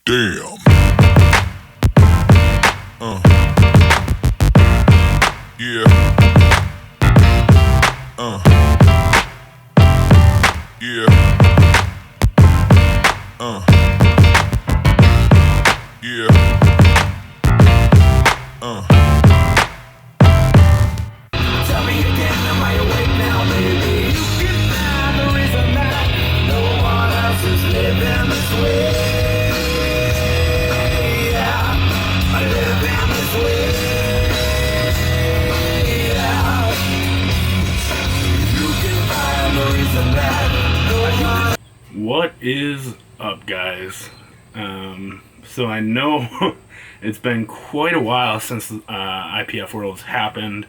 Damn. Yeah. Yeah. Yeah. Tell me again, am I awake now, baby? You can find the reason that no one else is living this way. Yeah, I live in this way. Yeah, you can find the reason that no one. What is up, guys? So I know it's been quite a while since IPF Worlds happened,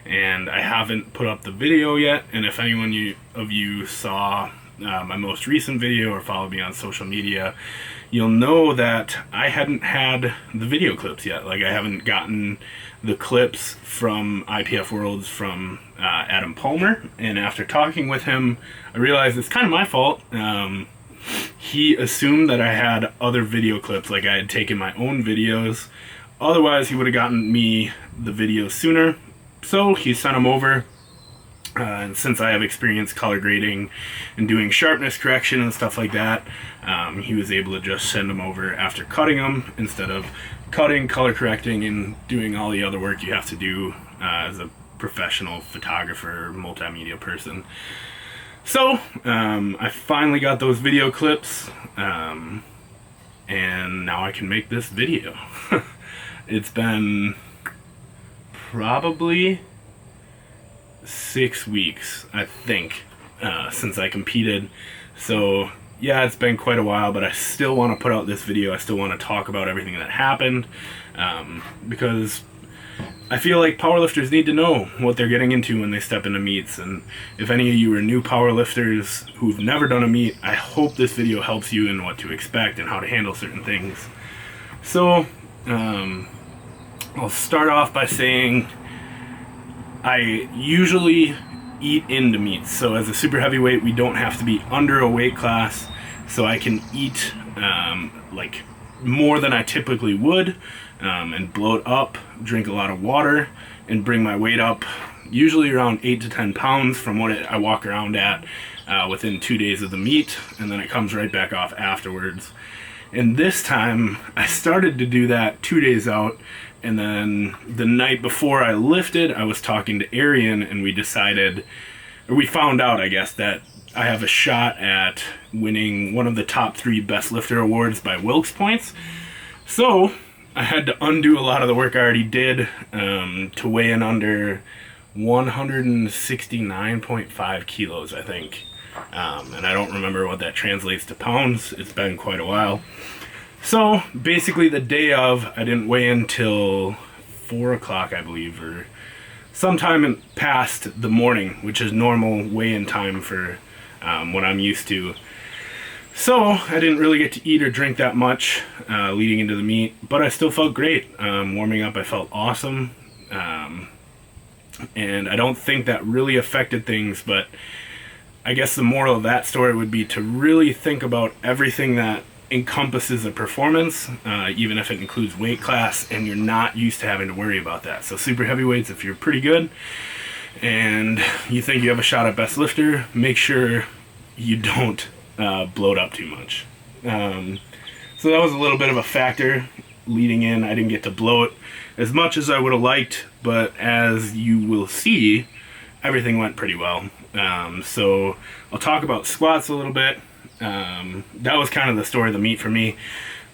and I haven't put up the video yet. And if anyone of you saw my most recent video or followed me on social media, you'll know that I hadn't had the video clips yet. Like, I haven't gotten the clips from IPF Worlds from Adam Palmer, and after talking with him, I realized it's kind of my fault. He assumed that I had other video clips, like I had taken my own videos. Otherwise, he would have gotten me the videos sooner. So he sent them over. And since I have experience color grading and doing sharpness correction and stuff like that, he was able to just send them over after cutting them, instead of cutting, color correcting, and doing all the other work you have to do as a professional photographer, multimedia person. So I finally got those video clips, and now I can make this video. It's been probably 6 weeks, I think, since I competed. So yeah, it's been quite a while, but I still want to put out this video. I still want to talk about everything that happened, because I feel like powerlifters need to know what they're getting into when they step into meets. And if any of you are new powerlifters who've never done a meet, I hope this video helps you in what to expect and how to handle certain things. So I'll start off by saying I usually eat into meets. So as a super heavyweight, we don't have to be under a weight class, so I can eat like more than I typically would, and bloat up, drink a lot of water, and bring my weight up usually around 8 to 10 pounds from what I walk around at within 2 days of the meet, and then it comes right back off afterwards. And this time I started to do that 2 days out, and then the night before I lifted, I was talking to Arian, and we found out, I guess, that I have a shot at winning one of the top 3 best lifter awards by Wilks points. So I had to undo a lot of the work I already did to weigh in under 169.5 kilos, I think. And I don't remember what that translates to pounds. It's been quite a while. So basically the day of, I didn't weigh in till 4 o'clock, I believe, or sometime past the morning, which is normal weigh-in time for what I'm used to. So I didn't really get to eat or drink that much leading into the meet, but I still felt great. Warming up, I felt awesome. And I don't think that really affected things, but I guess the moral of that story would be to really think about everything that encompasses a performance, even if it includes weight class, and you're not used to having to worry about that. So super heavyweights, if you're pretty good and you think you have a shot at best lifter, make sure you don't bloat up too much. So that was a little bit of a factor leading in. I didn't get to bloat as much as I would have liked, but as you will see, everything went pretty well. So I'll talk about squats a little bit. That was kind of the story of the meet for me.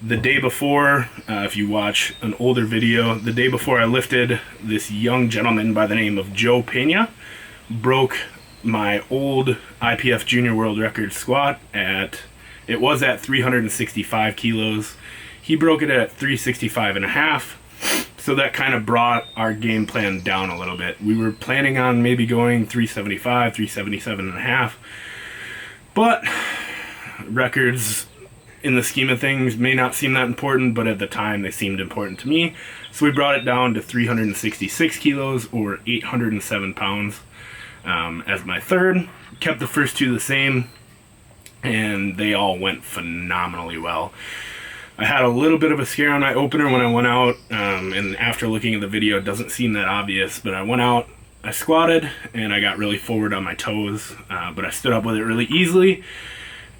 The day before, if you watch an older video, the day before I lifted, this young gentleman by the name of Joe Pena broke my old IPF Junior World Record squat it was at 365 kilos. He broke it at 365 and a half. So that kind of brought our game plan down a little bit. We were planning on maybe going 375, 377 and a half. But records in the scheme of things may not seem that important, but at the time they seemed important to me. So we brought it down to 366 kilos or 807 pounds as my third. Kept the first two the same, and they all went phenomenally well. I had a little bit of a scare on my opener when I went out, and after looking at the video, it doesn't seem that obvious, but I went out, I squatted, and I got really forward on my toes, but I stood up with it really easily,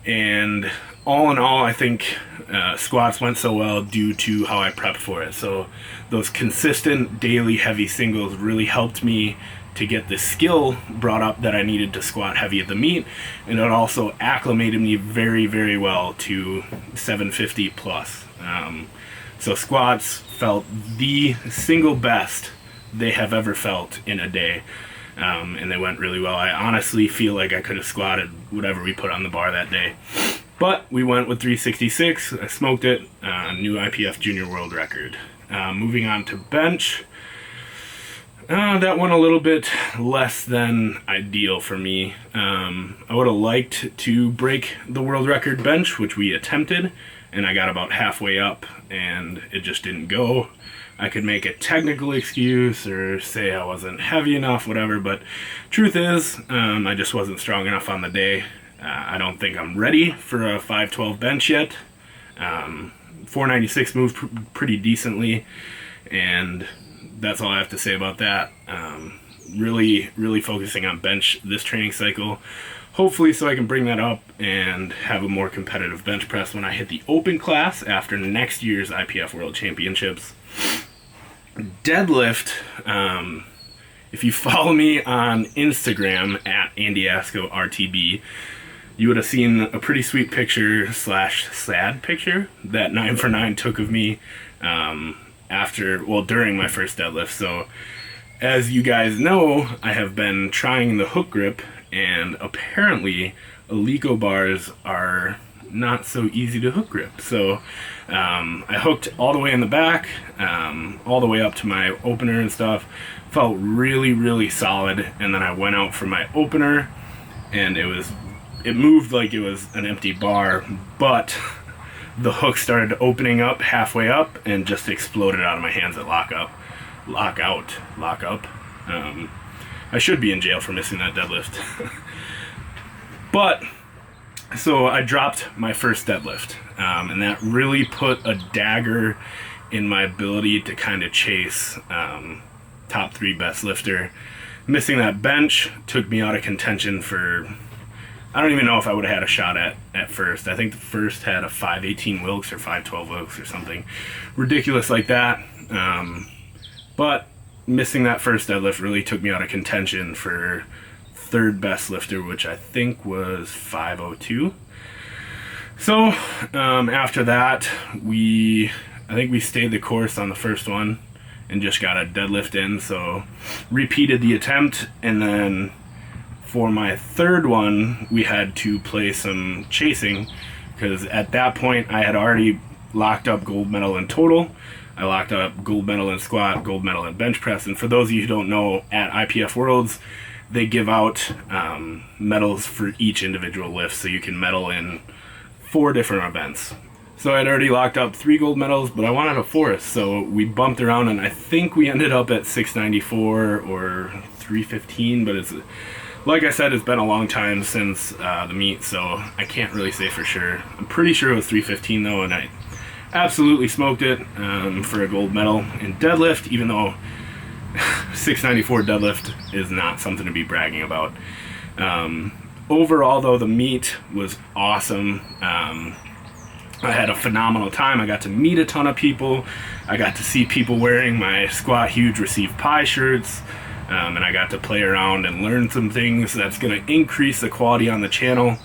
and all in all, I think squats went so well due to how I prepped for it. So those consistent daily heavy singles really helped me to get the skill brought up that I needed to squat heavy at the meet, and it also acclimated me very, very well to 750 plus. So squats felt the single best they have ever felt in a day, and they went really well. I honestly feel like I could have squatted whatever we put on the bar that day, but we went with 366. I smoked it, new IPF junior world record. Moving on to bench. That went a little bit less than ideal for me. I would have liked to break the world record bench, which we attempted, and I got about halfway up and it just didn't go. I could make a technical excuse or say I wasn't heavy enough, whatever, but truth is, I just wasn't strong enough on the day. I don't think I'm ready for a 512 bench yet. 496 moved pretty decently, and that's all I have to say about that. Really focusing on bench this training cycle, hopefully so I can bring that up and have a more competitive bench press when I hit the open class after next year's IPF World Championships. Deadlift, if you follow me on Instagram at AndyAscoRTB, you would have seen a pretty sweet picture / sad picture that 9for9 took of me during my first deadlift. So as you guys know, I have been trying the hook grip, and apparently Eleiko bars are not so easy to hook grip. So I hooked all the way in the back, all the way up to my opener and stuff. Felt really solid, and then I went out for my opener, and it moved like it was an empty bar, but the hook started opening up halfway up and just exploded out of my hands at lockup. I should be in jail for missing that deadlift. But so I dropped my first deadlift, and that really put a dagger in my ability to kind of chase top 3 best lifter. Missing that bench took me out of contention for, I don't even know if I would have had a shot at first. I think the first had a 518 Wilks or 512 Wilks or something ridiculous like that. But missing that first deadlift really took me out of contention for 3rd best lifter, which I think was 502. So after that, I think we stayed the course on the first one and just got a deadlift in. So repeated the attempt, and then for my 3rd one, we had to play some chasing, because at that point I had already locked up gold medal in total. I locked up gold medal in squat, gold medal in bench press, and for those of you who don't know, at IPF Worlds, they give out medals for each individual lift, so you can medal in 4 different events. So I'd already locked up 3 gold medals, but I wanted a 4th, so we bumped around, and I think we ended up at 694 or 315, but it's, like I said, it's been a long time since the meet, so I can't really say for sure. I'm pretty sure it was 315 though, and I absolutely smoked it for a gold medal in deadlift, even though 694 deadlift is not something to be bragging about. Overall though, the meet was awesome. I had a phenomenal time. I got to meet a ton of people. I got to see people wearing my Squat Huge Receive Pie shirts. And I got to play around and learn some things that's going to increase the quality on the channel.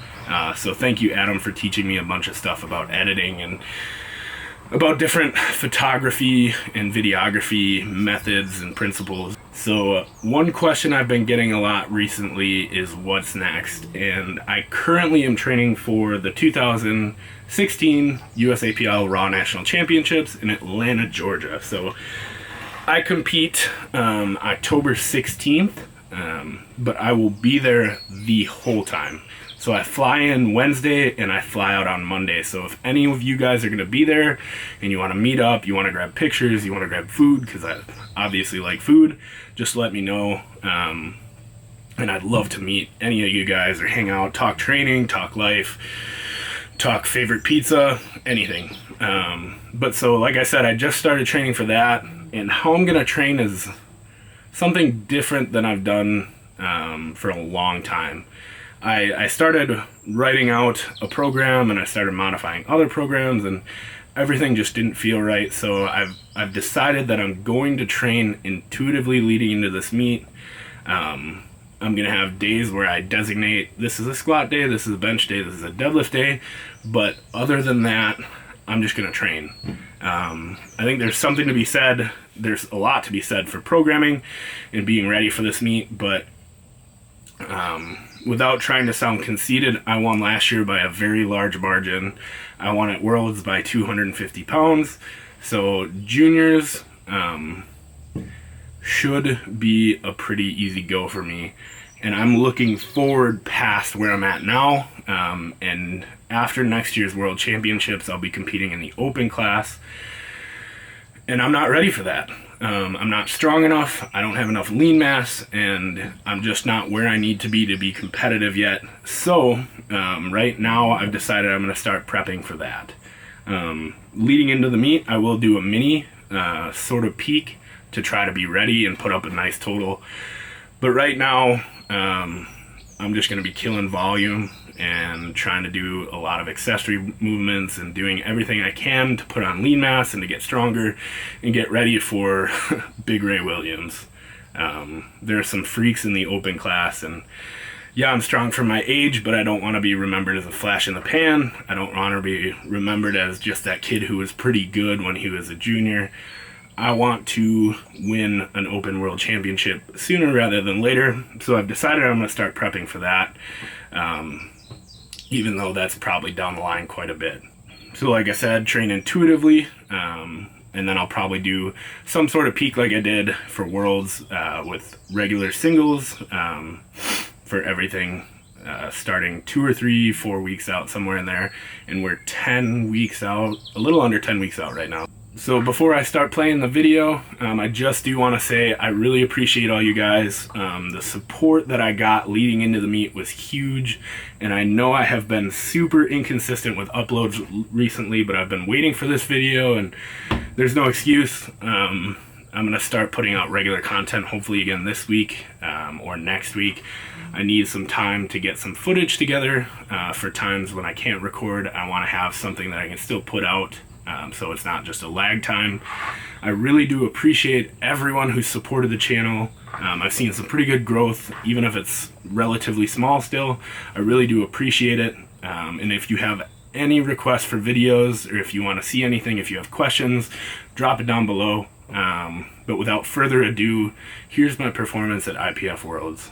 So thank you, Adam, for teaching me a bunch of stuff about editing and about different photography and videography methods and principles. So one question I've been getting a lot recently is what's next, and I currently am training for the 2016 USAPL Raw National Championships in Atlanta, Georgia. So I compete October 16th, but I will be there the whole time. So I fly in Wednesday and I fly out on Monday. So if any of you guys are going to be there and you want to meet up, you want to grab pictures, you want to grab food, because I obviously like food, just let me know. And I'd love to meet any of you guys or hang out, talk training, talk life, talk favorite pizza, anything. But so, like I said, I just started training for that, and how I'm gonna train is something different than I've done for a long time. I started writing out a program, and I started modifying other programs, and everything just didn't feel right. So I've decided that I'm going to train intuitively leading into this meet. I'm going to have days where I designate this is a squat day, this is a bench day, this is a deadlift day, but other than that, I'm just going to train. I think there's something to be said, there's a lot to be said for programming and being ready for this meet, but without trying to sound conceited, I won last year by a very large margin. I won at Worlds by 250 pounds, so juniors should be a pretty easy go for me, and I'm looking forward past where I'm at now, and after next year's World Championships I'll be competing in the open class, and I'm not ready for that. I'm not strong enough, I don't have enough lean mass, and I'm just not where I need to be competitive yet. So right now I've decided I'm going to start prepping for that. Leading into the meet I will do a mini sort of peak to try to be ready and put up a nice total. But right now, I'm just going to be killing volume and trying to do a lot of accessory movements and doing everything I can to put on lean mass and to get stronger and get ready for Big Ray Williams. There are some freaks in the open class, and yeah, I'm strong for my age, but I don't want to be remembered as a flash in the pan. I don't want to be remembered as just that kid who was pretty good when he was a junior. I want to win an open world championship sooner rather than later, so I've decided I'm going to start prepping for that, even though that's probably down the line quite a bit. So like I said, train intuitively, and then I'll probably do some sort of peak like I did for Worlds with regular singles for everything, starting 2 or 3, 4 weeks out, somewhere in there, and we're 10 weeks out, a little under 10 weeks out right now. So before I start playing the video, I just do want to say I really appreciate all you guys. The support that I got leading into the meet was huge, and I know I have been super inconsistent with uploads recently, but I've been waiting for this video, and there's no excuse. I'm going to start putting out regular content, hopefully again this week or next week. I need some time to get some footage together for times when I can't record. I want to have something that I can still put out. So it's not just a lag time. I really do appreciate everyone who supported the channel. I've seen some pretty good growth, even if it's relatively small still. I really do appreciate it. And if you have any requests for videos, or if you want to see anything, if you have questions, drop it down below. But without further ado, here's my performance at IPF Worlds.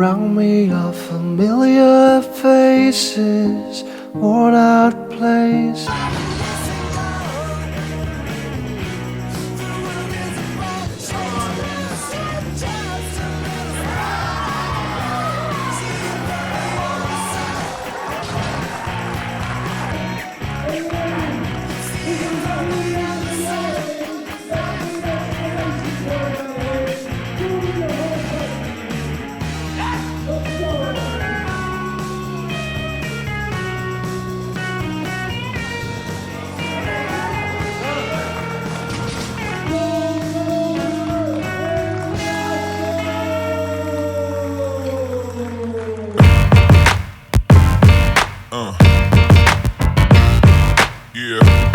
around me are familiar faces, worn out places. Yeah.